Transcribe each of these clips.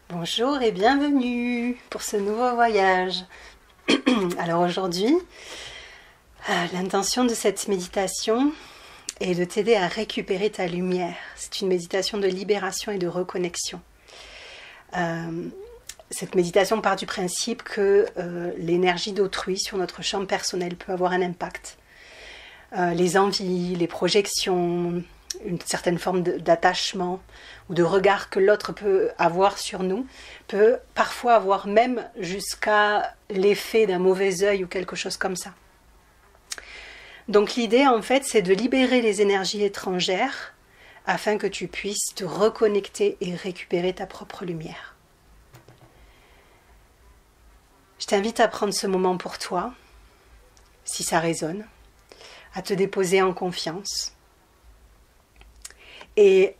Bonjour et bienvenue pour ce nouveau voyage. Alors aujourd'hui, l'intention de cette méditation est de t'aider à récupérer ta lumière. C'est une méditation de libération et de reconnexion. Cette méditation part du principe que l'énergie d'autrui sur notre champ personnel peut avoir un impact. Les envies, les projections, une certaine forme d'attachement ou de regard que l'autre peut avoir sur nous peut parfois avoir même jusqu'à l'effet d'un mauvais œil ou quelque chose comme ça. Donc l'idée en fait c'est de libérer les énergies étrangères afin que tu puisses te reconnecter et récupérer ta propre lumière. Je t'invite à prendre ce moment pour toi, si ça résonne, à te déposer en confiance et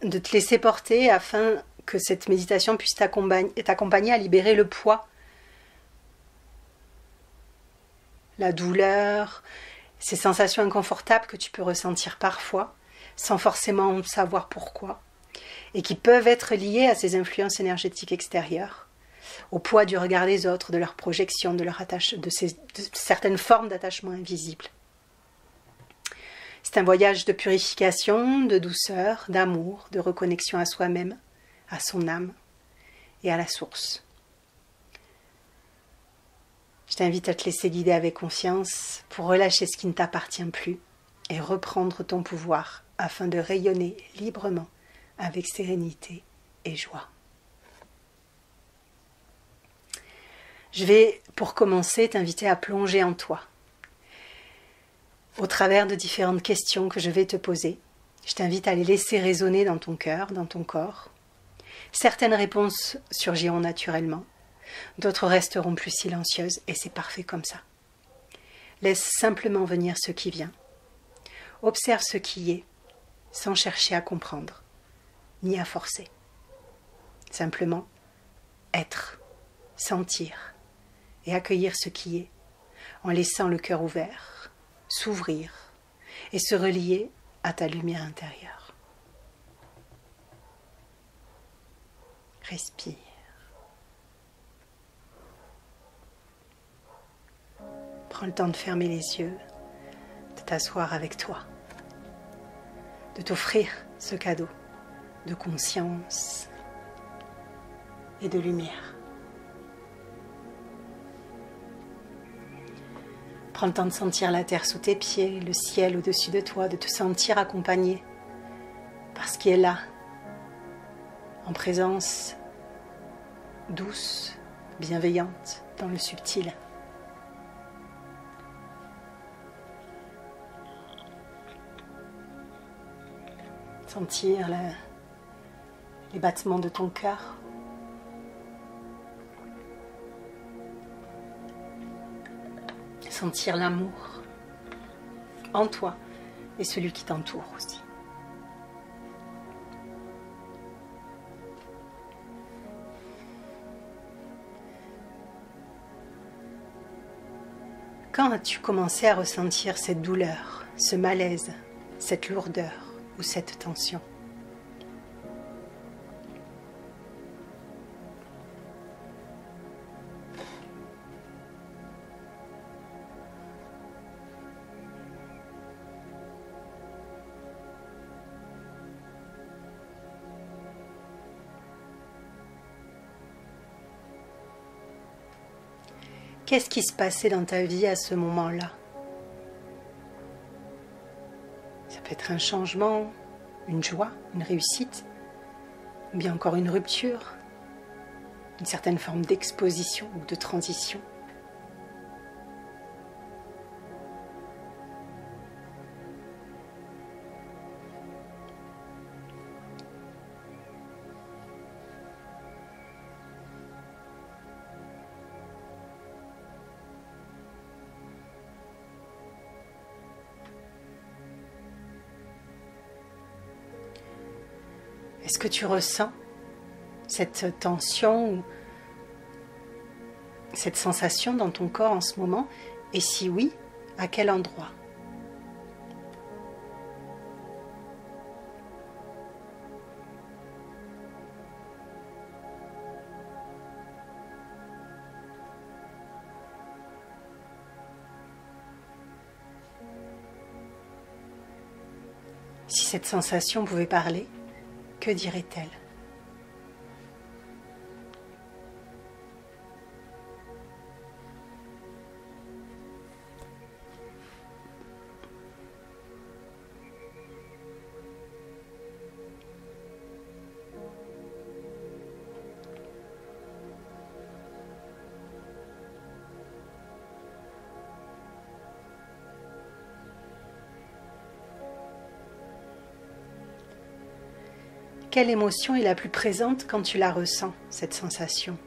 de te laisser porter afin que cette méditation puisse t'accompagner à libérer le poids, la douleur, ces sensations inconfortables que tu peux ressentir parfois, sans forcément savoir pourquoi, et qui peuvent être liées à ces influences énergétiques extérieures, au poids du regard des autres, de leur projection, de certaines formes d'attachement invisible. C'est un voyage de purification, de douceur, d'amour, de reconnexion à soi-même, à son âme et à la source. Je t'invite à te laisser guider avec confiance pour relâcher ce qui ne t'appartient plus et reprendre ton pouvoir afin de rayonner librement avec sérénité et joie. Je vais, pour commencer, t'inviter à plonger en toi. Au travers de différentes questions que je vais te poser, je t'invite à les laisser résonner dans ton cœur, dans ton corps. Certaines réponses surgiront naturellement, d'autres resteront plus silencieuses et c'est parfait comme ça. Laisse simplement venir ce qui vient. Observe ce qui est, sans chercher à comprendre, ni à forcer. Simplement être, sentir et accueillir ce qui est, en laissant le cœur ouvert, s'ouvrir et se relier à ta lumière intérieure. Respire. Prends le temps de fermer les yeux, de t'asseoir avec toi, de t'offrir ce cadeau de conscience et de lumière. Prends le temps de sentir la terre sous tes pieds, le ciel au-dessus de toi, de te sentir accompagné par ce qui est là, en présence douce, bienveillante, dans le subtil. Sentir les battements de ton cœur. Sentir l'amour en toi et celui qui t'entoure aussi. Quand as-tu commencé à ressentir cette douleur, ce malaise, cette lourdeur ou cette tension ? Qu'est-ce qui se passait dans ta vie à ce moment-là ? Ça peut être un changement, une joie, une réussite, ou bien encore une rupture, une certaine forme d'exposition ou de transition. Est-ce que tu ressens cette tension ou cette sensation dans ton corps en ce moment? Et si oui, à quel endroit? Si cette sensation pouvait parler, que dirait-elle? Quelle émotion est la plus présente quand tu la ressens, cette sensation?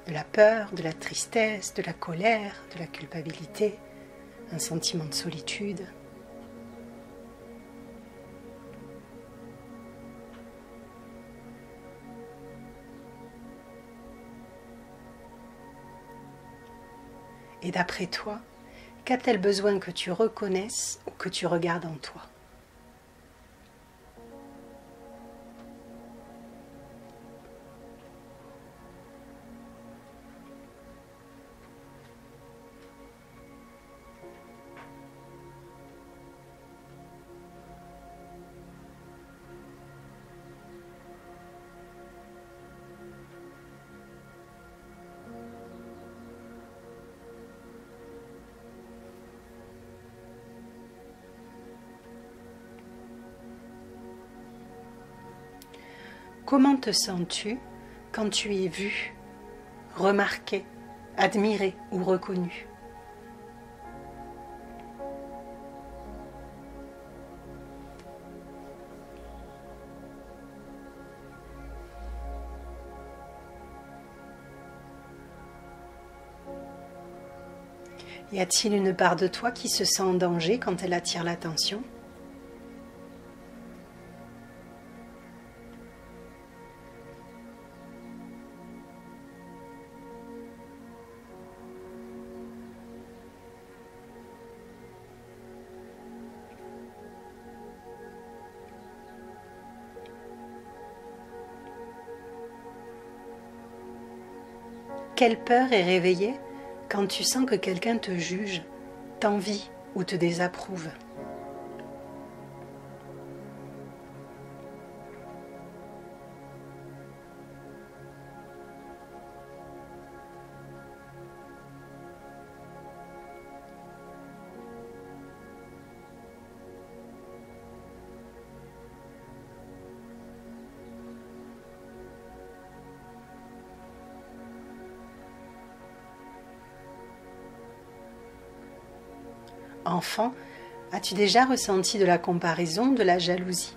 De la peur, de la tristesse, de la colère, de la culpabilité, un sentiment de solitude. Et d'après toi, qu'a-t-elle besoin que tu reconnaisses ou que tu regardes en toi? Comment te sens-tu quand tu es vu, remarqué, admiré ou reconnu? Y a-t-il une part de toi qui se sent en danger quand elle attire l'attention? Quelle peur est réveillée quand tu sens que quelqu'un te juge, t'envie ou te désapprouve? Enfant, as-tu déjà ressenti de la comparaison, de la jalousie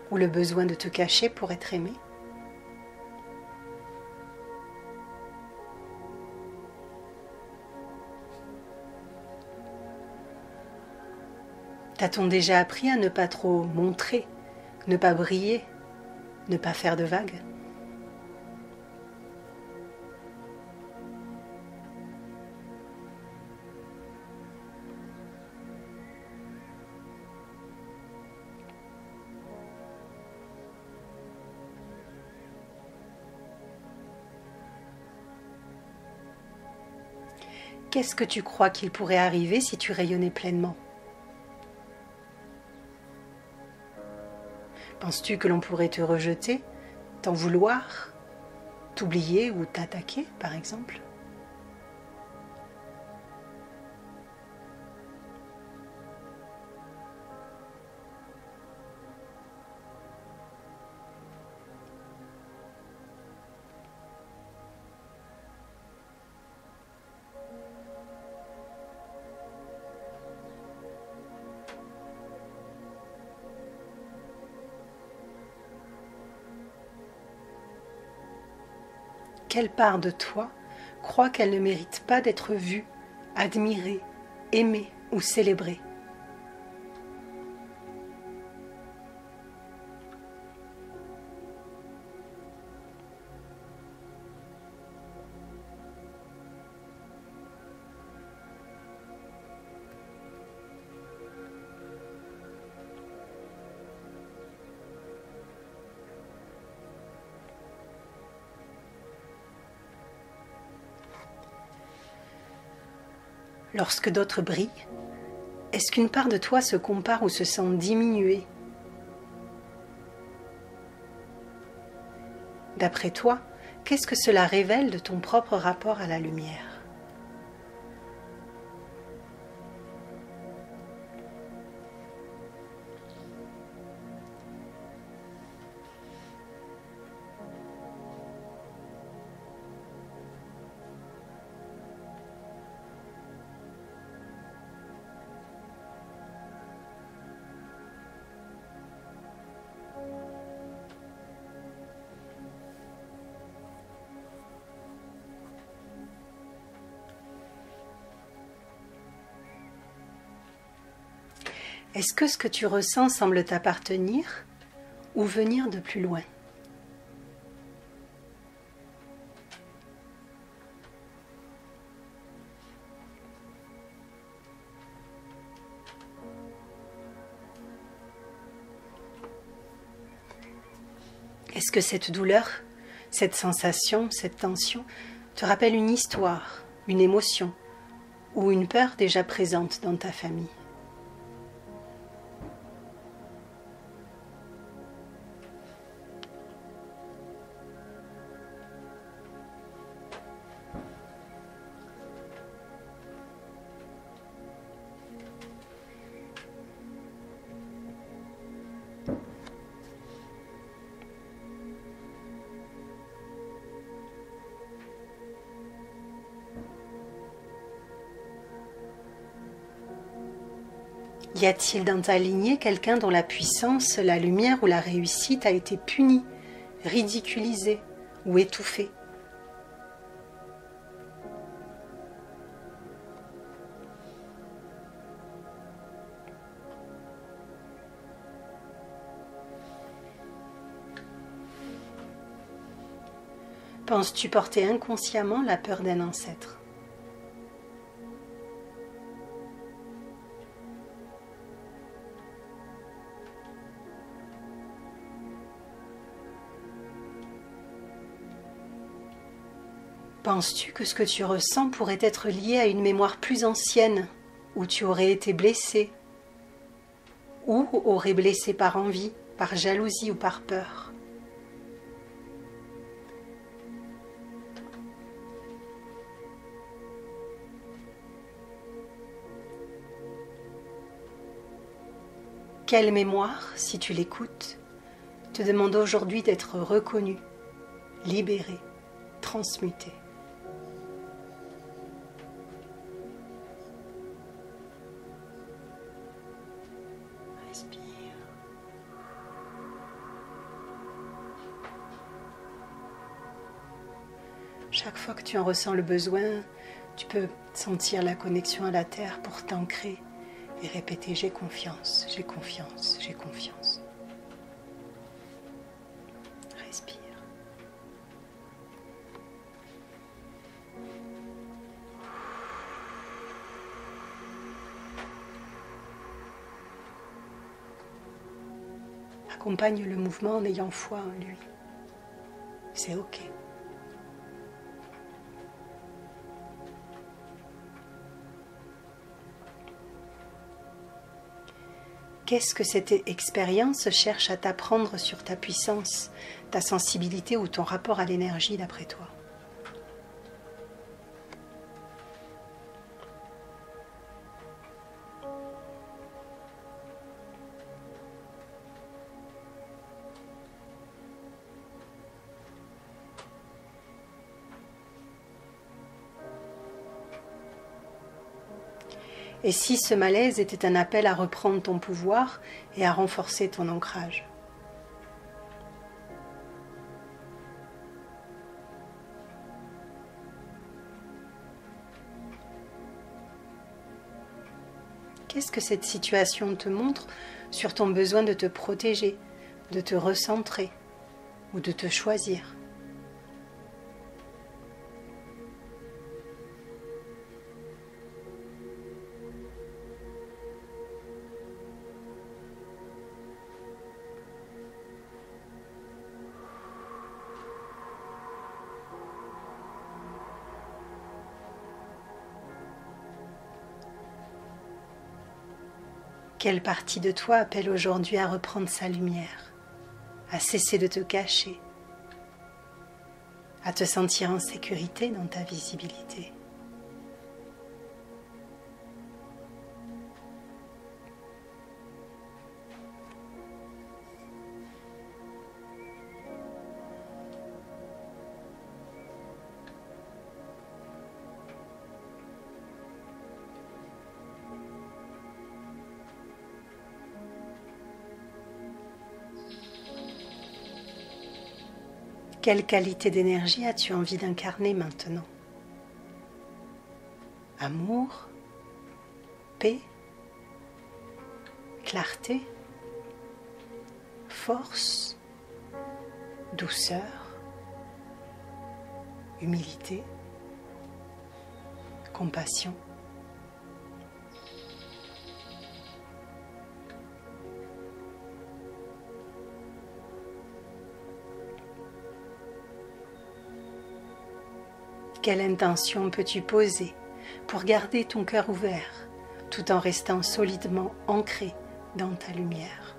ou le besoin de te cacher pour être aimé? T'a-t-on déjà appris à ne pas trop montrer, ne pas briller, ne pas faire de vagues? Qu'est-ce que tu crois qu'il pourrait arriver si tu rayonnais pleinement? Penses-tu que l'on pourrait te rejeter, t'en vouloir, t'oublier ou t'attaquer, par exemple? Quelle part de toi croit qu'elle ne mérite pas d'être vue, admirée, aimée ou célébrée? Lorsque d'autres brillent, Est-ce qu'une part de toi se compare ou se sent diminuée? D'après toi, qu'est-ce que cela révèle de ton propre rapport à la lumière? Est-ce que ce que tu ressens semble t'appartenir ou venir de plus loin? Est-ce que cette douleur, cette sensation, cette tension te rappelle une histoire, une émotion ou une peur déjà présente dans ta famille? Y a-t-il dans ta lignée quelqu'un dont la puissance, la lumière ou la réussite a été punie, ridiculisée ou étouffée? Penses-tu porter inconsciemment la peur d'un ancêtre? Penses-tu que ce que tu ressens pourrait être lié à une mémoire plus ancienne, où tu aurais été blessé, ou aurais blessé par envie, par jalousie ou par peur? Quelle mémoire, si tu l'écoutes, te demande aujourd'hui d'être reconnue, libérée, transmutée? Respire. Chaque fois que tu en ressens le besoin, tu peux sentir la connexion à la terre pour t'ancrer et répéter: j'ai confiance, j'ai confiance, j'ai confiance. Respire. Accompagne le mouvement en ayant foi en lui. C'est ok. Qu'est-ce que cette expérience cherche à t'apprendre sur ta puissance, ta sensibilité ou ton rapport à l'énergie d'après toi? Et si ce malaise était un appel à reprendre ton pouvoir et à renforcer ton ancrage? Qu'est-ce que cette situation te montre sur ton besoin de te protéger, de te recentrer ou de te choisir? Quelle partie de toi appelle aujourd'hui à reprendre sa lumière, à cesser de te cacher, à te sentir en sécurité dans ta visibilité? Quelle qualité d'énergie as-tu envie d'incarner maintenant? Amour, paix, clarté, force, douceur, humilité, compassion. Quelle intention peux-tu poser pour garder ton cœur ouvert tout en restant solidement ancré dans ta lumière?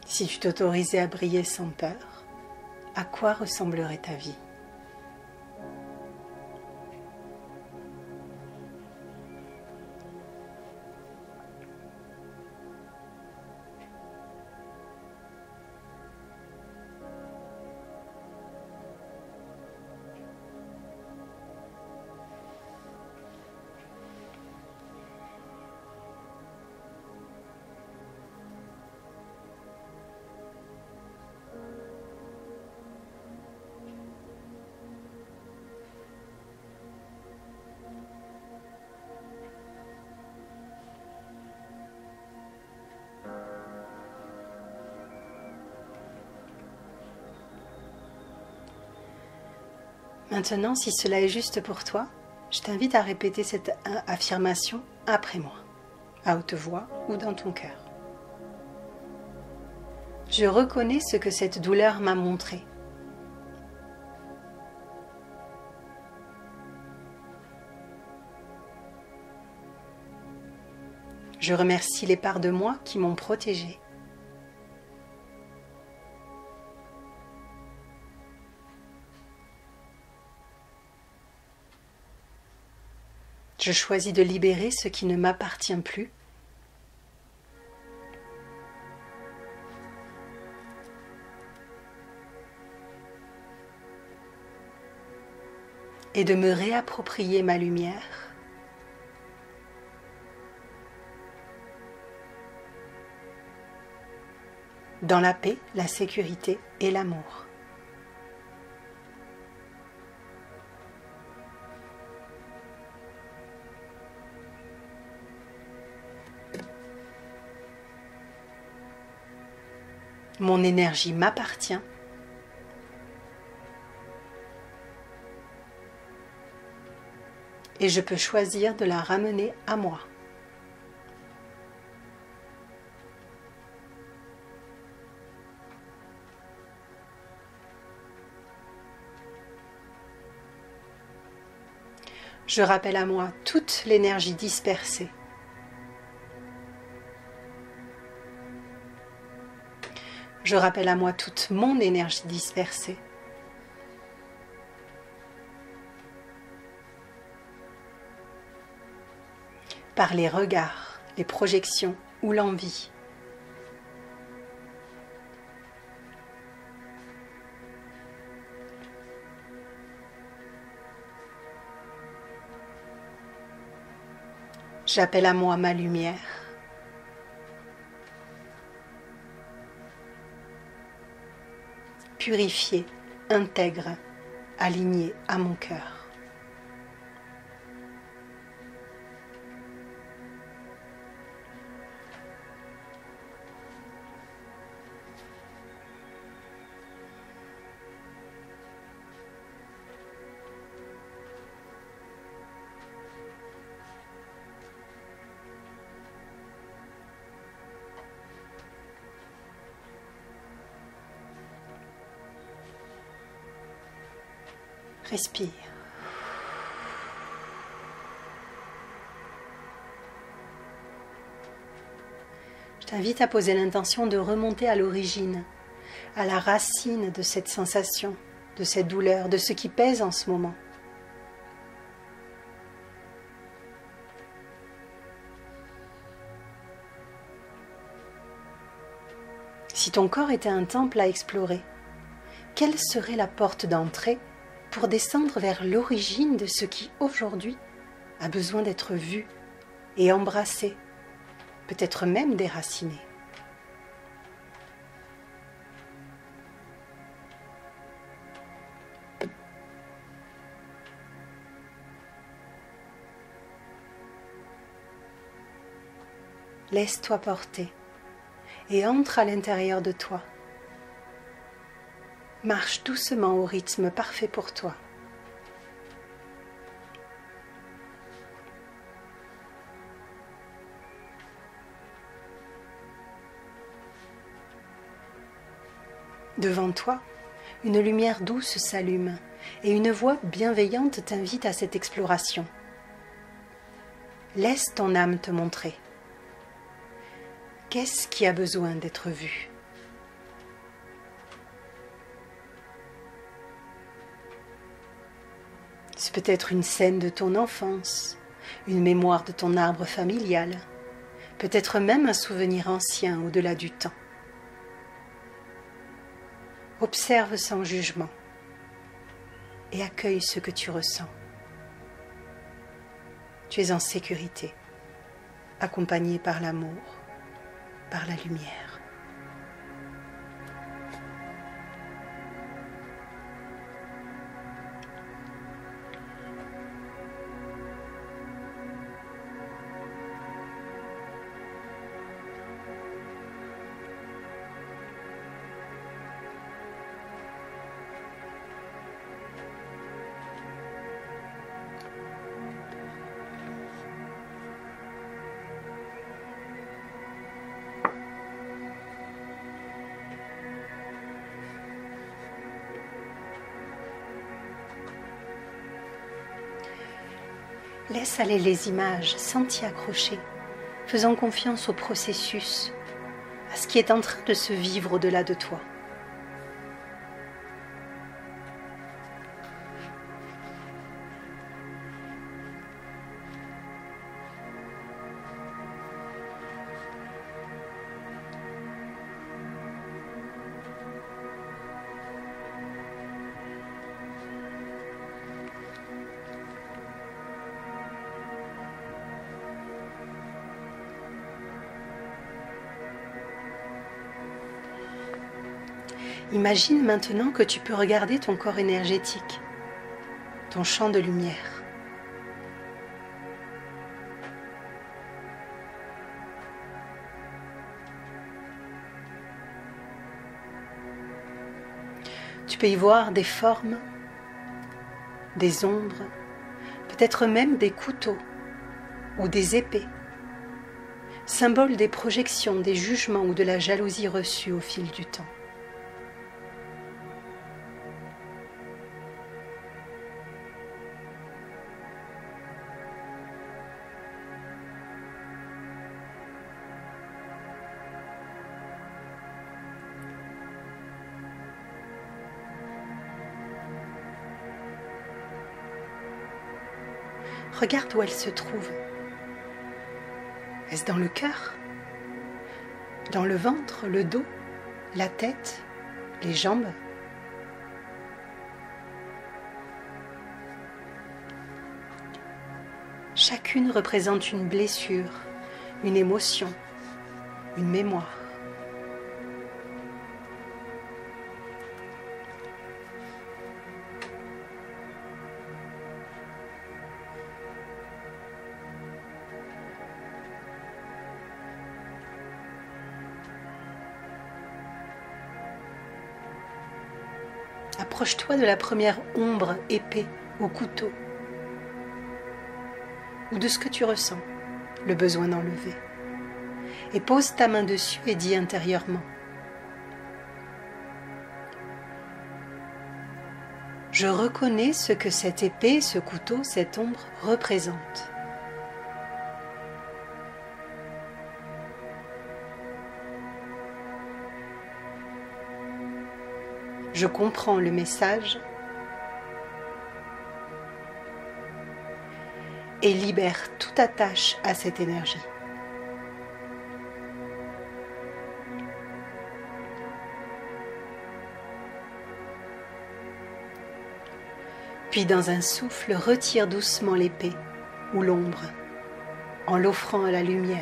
Si tu t'autorisais à briller sans peur, à quoi ressemblerait ta vie? Maintenant, si cela est juste pour toi, je t'invite à répéter cette affirmation après moi, à haute voix ou dans ton cœur. Je reconnais ce que cette douleur m'a montré. Je remercie les parts de moi qui m'ont protégée. Je choisis de libérer ce qui ne m'appartient plus. Et de me réapproprier ma lumière. Dans la paix, la sécurité et l'amour. Mon énergie m'appartient. Et je peux choisir de la ramener à moi. Je rappelle à moi toute l'énergie dispersée. Je rappelle à moi toute mon énergie dispersée. Par les regards, les projections ou l'envie. J'appelle à moi ma lumière. Purifiée, intègre, alignée à mon cœur. Respire. Je t'invite à poser l'intention de remonter à l'origine, à la racine de cette sensation, de cette douleur, de ce qui pèse en ce moment. Si ton corps était un temple à explorer, quelle serait la porte d'entrée pour descendre vers l'origine de ce qui aujourd'hui a besoin d'être vu et embrassé, peut-être même déraciné? Laisse-toi porter et entre à l'intérieur de toi. Marche doucement au rythme parfait pour toi. Devant toi, une lumière douce s'allume et une voix bienveillante t'invite à cette exploration. Laisse ton âme te montrer. Qu'est-ce qui a besoin d'être vu? C'est peut-être une scène de ton enfance, une mémoire de ton arbre familial, peut-être même un souvenir ancien au-delà du temps. Observe sans jugement et accueille ce que tu ressens. Tu es en sécurité, accompagné par l'amour, par la lumière. Laisse aller les images sans t'y accrocher, faisant confiance au processus, à ce qui est en train de se vivre au-delà de toi. Imagine maintenant que tu peux regarder ton corps énergétique, ton champ de lumière. Tu peux y voir des formes, des ombres, peut-être même des couteaux ou des épées, symbole des projections, des jugements ou de la jalousie reçue au fil du temps. Regarde où elle se trouve. Est-ce dans le cœur? Dans le ventre, le dos, la tête, les jambes? Chacune représente une blessure, une émotion, une mémoire. Approche-toi de la première ombre, épée ou couteau, ou de ce que tu ressens, le besoin d'enlever. Et pose ta main dessus et dis intérieurement: Je reconnais ce que cette épée, ce couteau, cette ombre représente. Je comprends le message et libère toute attache à cette énergie. Puis dans un souffle, retire doucement l'épée ou l'ombre en l'offrant à la lumière.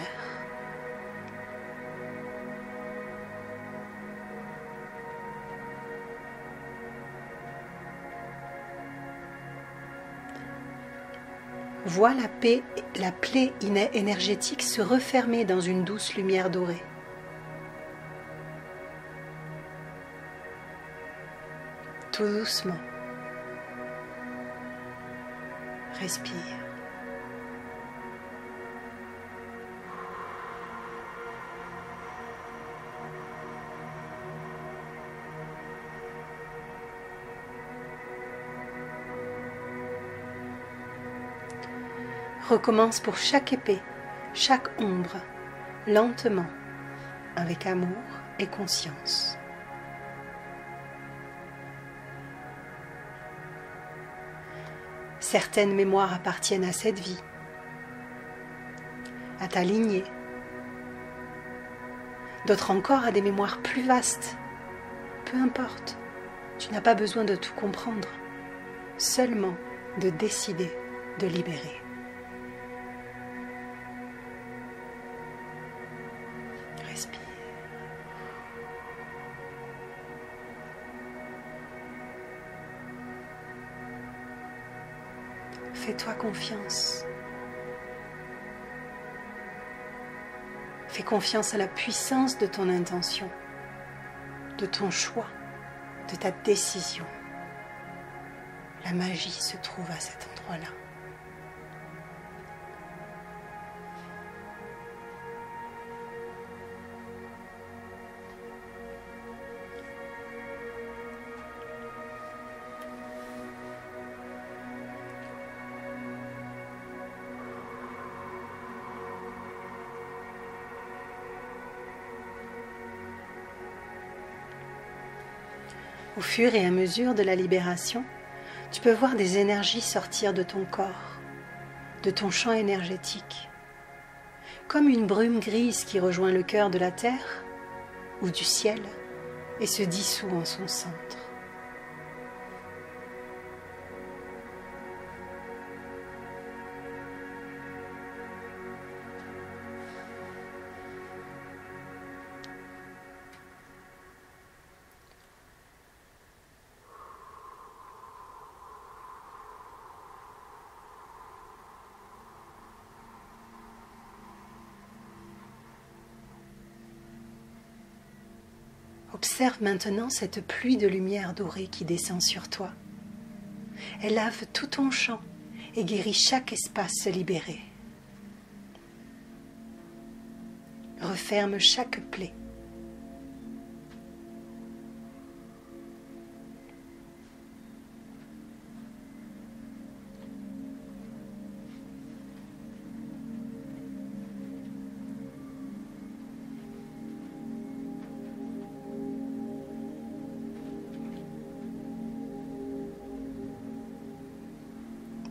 Vois la plaie énergétique se refermer dans une douce lumière dorée. Tout doucement. Respire. Recommence pour chaque épée, chaque ombre, lentement, avec amour et conscience. Certaines mémoires appartiennent à cette vie, à ta lignée. D'autres encore à des mémoires plus vastes. Peu importe, tu n'as pas besoin de tout comprendre, seulement de décider de libérer. Respire. Fais-toi confiance. Fais confiance à la puissance de ton intention, de ton choix, de ta décision. La magie se trouve à cet endroit-là. Au fur et à mesure de la libération, tu peux voir des énergies sortir de ton corps, de ton champ énergétique, comme une brume grise qui rejoint le cœur de la terre ou du ciel et se dissout en son centre. Observe maintenant cette pluie de lumière dorée qui descend sur toi. Elle lave tout ton champ et guérit chaque espace libéré. Referme chaque plaie.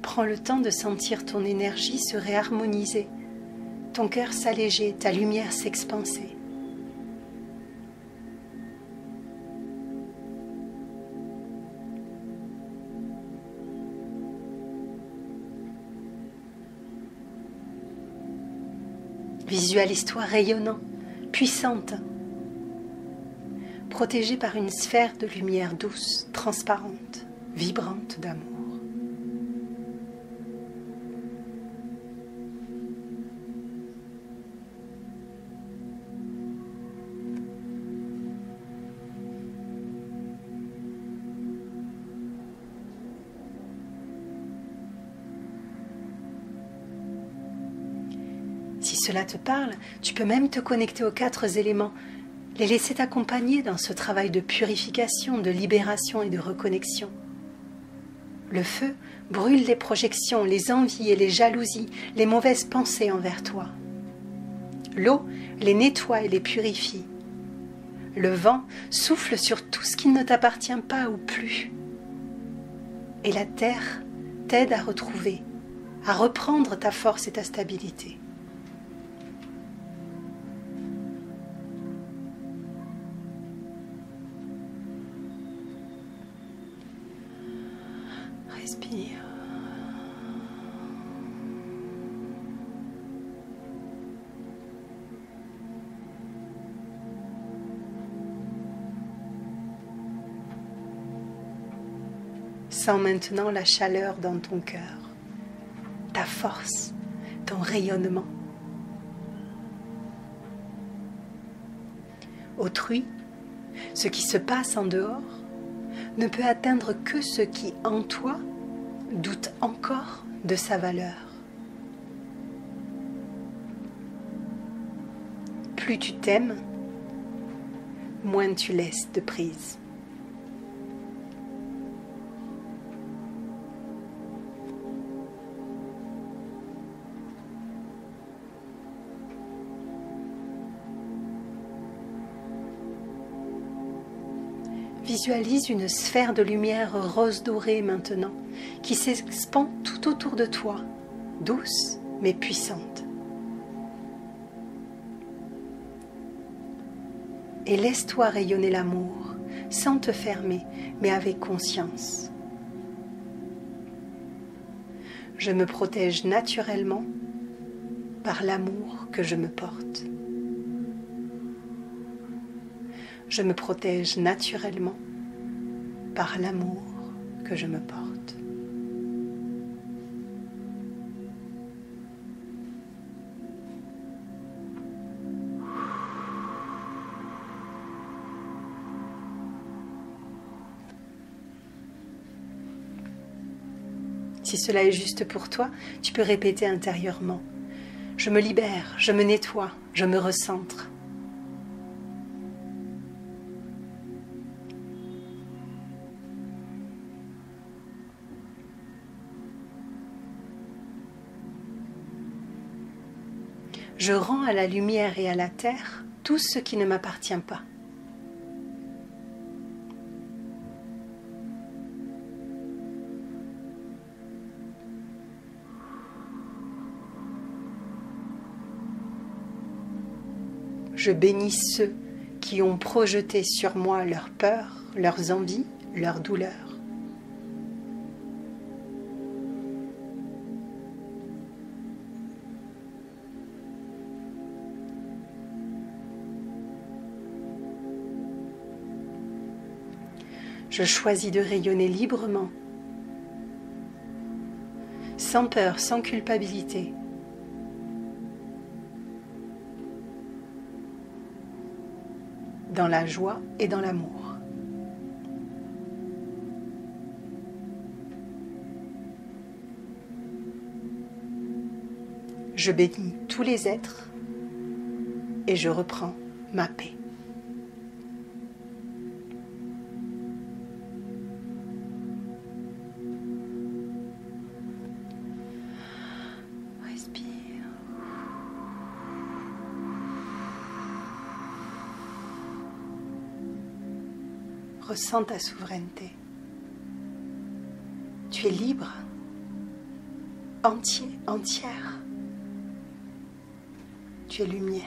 Prends le temps de sentir ton énergie se réharmoniser, ton cœur s'alléger, ta lumière s'expanser. Visualise-toi rayonnant, puissante, protégée par une sphère de lumière douce, transparente, vibrante d'amour. Si cela te parle, tu peux même te connecter aux 4 éléments, les laisser t'accompagner dans ce travail de purification, de libération et de reconnexion. Le feu brûle les projections, les envies et les jalousies, les mauvaises pensées envers toi. L'eau les nettoie et les purifie. Le vent souffle sur tout ce qui ne t'appartient pas ou plus. Et la terre t'aide à retrouver, à reprendre ta force et ta stabilité. Respire. Sens maintenant la chaleur dans ton cœur, ta force, ton rayonnement. Autrui, ce qui se passe en dehors, ne peut atteindre que ce qui, en toi, doute encore de sa valeur. Plus tu t'aimes, moins tu laisses de prise. Visualise une sphère de lumière rose dorée maintenant, qui s'expand tout autour de toi, douce mais puissante. Et laisse-toi rayonner l'amour, sans te fermer, mais avec conscience. Je me protège naturellement par l'amour que je me porte. Je me protège naturellement par l'amour que je me porte. Si cela est juste pour toi, tu peux répéter intérieurement. Je me libère, je me nettoie, je me recentre. Je rends à la lumière et à la terre tout ce qui ne m'appartient pas. Je bénis ceux qui ont projeté sur moi leurs peurs, leurs envies, leurs douleurs. Je choisis de rayonner librement, sans peur, sans culpabilité. Dans la joie et dans l'amour. Je bénis tous les êtres et je reprends ma paix. Ressens ta souveraineté. Tu es libre, entier, entière. Tu es lumière.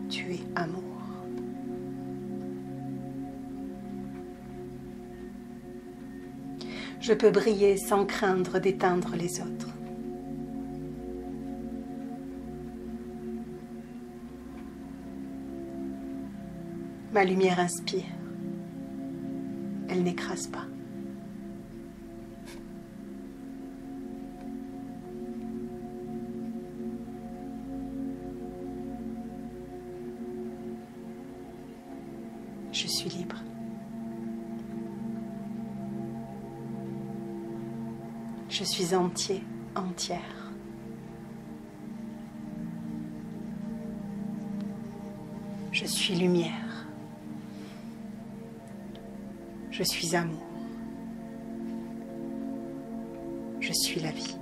Tu es amour. Je peux briller sans craindre d'éteindre les autres. Ma lumière inspire, elle n'écrase pas. Je suis libre. Je suis entier, entière. Je suis lumière. Je suis amour. suis la vie.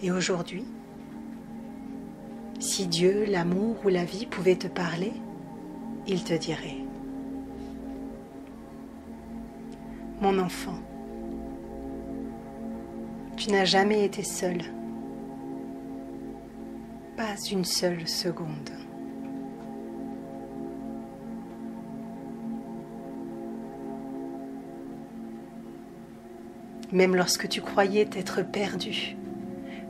Et aujourd'hui, si Dieu, l'amour ou la vie pouvaient te parler, il te dirait: mon enfant, tu n'as jamais été seul, pas une seule seconde. Même lorsque tu croyais t'être perdu,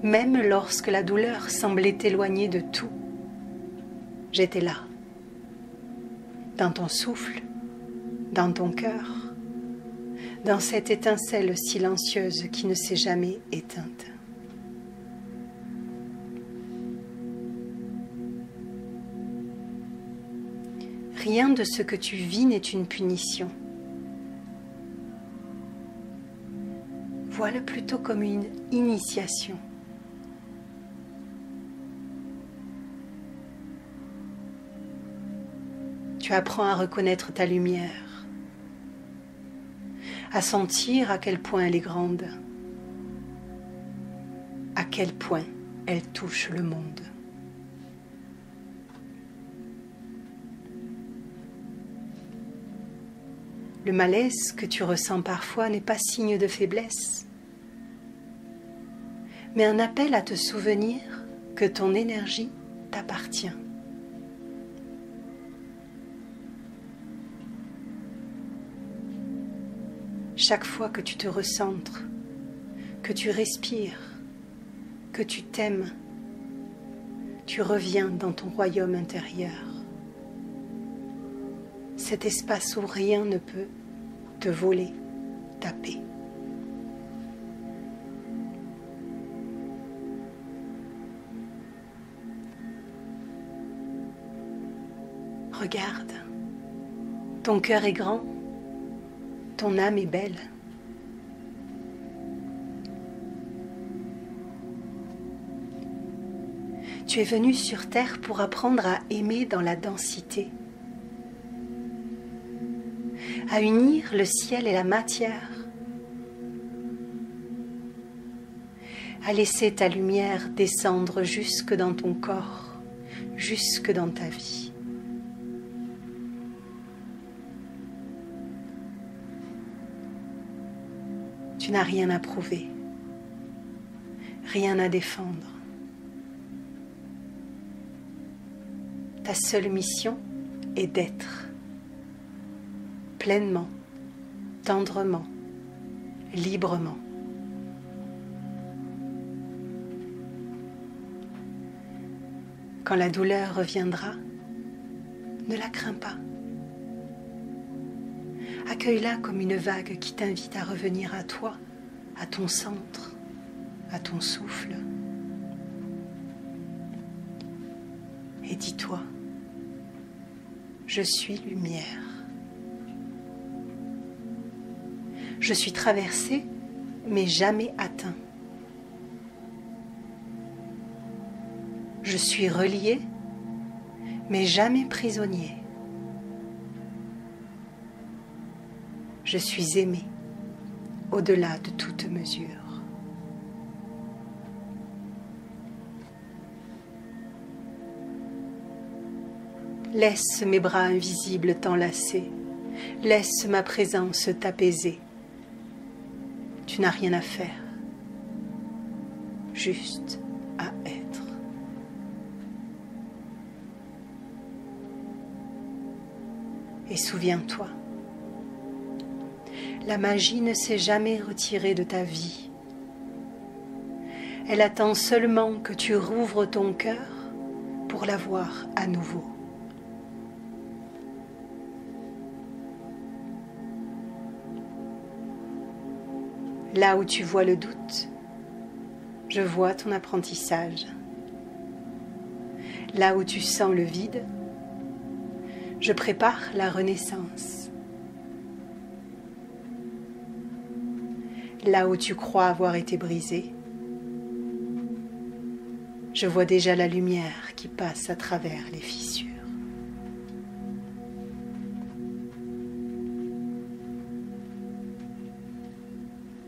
même lorsque la douleur semblait t'éloigner de tout, j'étais là, dans ton souffle, dans ton cœur, dans cette étincelle silencieuse qui ne s'est jamais éteinte. Rien de ce que tu vis n'est une punition. Vois-le plutôt comme une initiation. Tu apprends à reconnaître ta lumière, à sentir à quel point elle est grande, à quel point elle touche le monde. Le malaise que tu ressens parfois n'est pas signe de faiblesse, mais un appel à te souvenir que ton énergie t'appartient. Chaque fois que tu te recentres, que tu respires, que tu t'aimes, tu reviens dans ton royaume intérieur. Cet espace où rien ne peut te voler ta paix. Regarde, ton cœur est grand, ton âme est belle. Tu es venu sur terre pour apprendre à aimer dans la densité, à unir le ciel et la matière, à laisser ta lumière descendre jusque dans ton corps, jusque dans ta vie. Tu n'as rien à prouver, rien à défendre. Ta seule mission est d'être pleinement, tendrement, librement. Quand la douleur reviendra, ne la crains pas. Accueille-la comme une vague qui t'invite à revenir à toi, à ton centre, à ton souffle. Et dis-toi, je suis lumière. Je suis traversé, mais jamais atteint. Je suis relié, mais jamais prisonnier. Je suis aimé, au-delà de toute mesure. Laisse mes bras invisibles t'enlacer, laisse ma présence t'apaiser. Tu n'as rien à faire, juste à être. Et souviens-toi, la magie ne s'est jamais retirée de ta vie. Elle attend seulement que tu rouvres ton cœur pour la voir à nouveau. Là où tu vois le doute, je vois ton apprentissage. Là où tu sens le vide, je prépare la renaissance. Là où tu crois avoir été brisé, Je vois déjà la lumière qui passe à travers les fissures.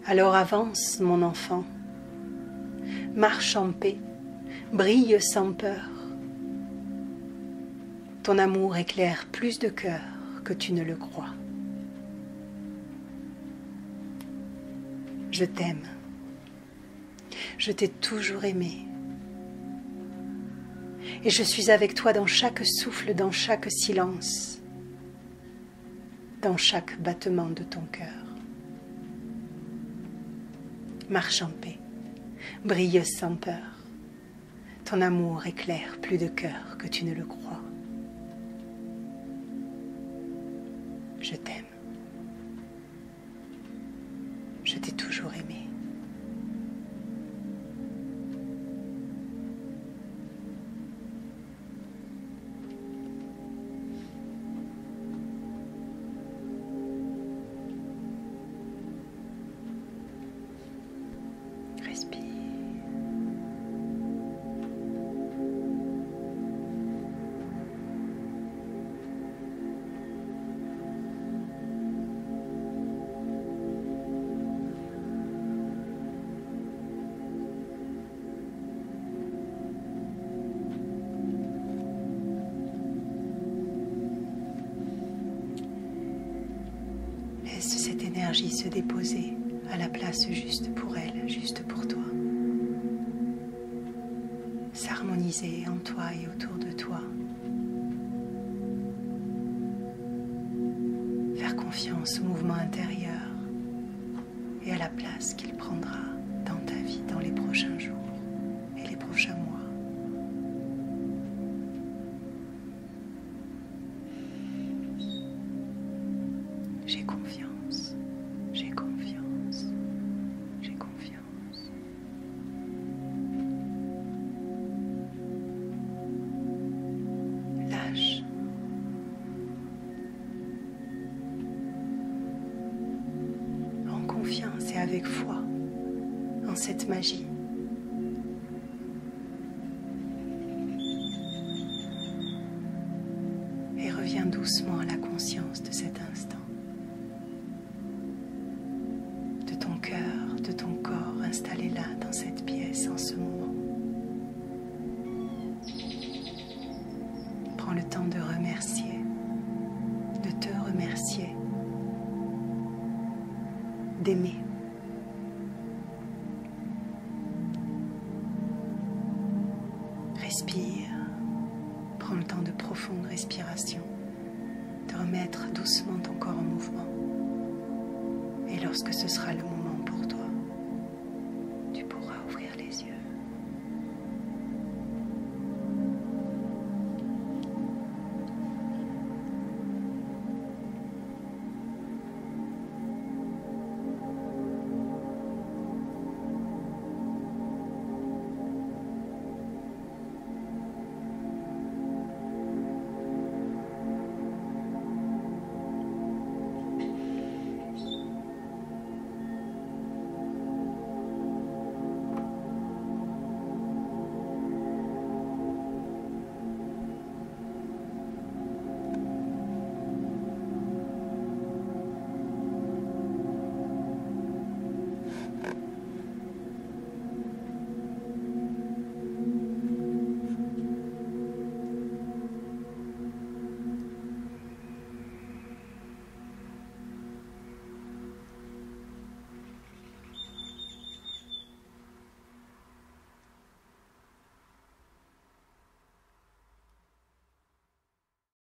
Alors avance, mon enfant, marche en paix, brille sans peur. Ton amour éclaire plus de cœurs que tu ne le crois. Je t'aime. Je t'ai toujours aimé. Et je suis avec toi dans chaque souffle, dans chaque silence, dans chaque battement de ton cœur. Marche en paix, brille sans peur. Ton amour éclaire plus de cœurs que tu ne le crois. Je t'aime. Je t'ai toujours aimé. Respire. Laisse cette énergie se déposer à la place juste pour elle, juste pour toi. S'harmoniser en toi et autour de toi. Faire confiance au mouvement intérieur et à la place qu'il prendra dans ta vie dans les prochains jours et les prochains mois. J'ai confiance, j'ai confiance, j'ai confiance. Lâche. En confiance et avec foi en cette magie. Et reviens doucement à la conscience de cet instant. De ton cœur, de ton corps installé là dans cette pièce en ce moment. Prends le temps de remercier, de te remercier, d'aimer. Respire, prends le temps de profonde respiration, de remettre doucement ton corps en mouvement. Et lorsque ce sera le moment,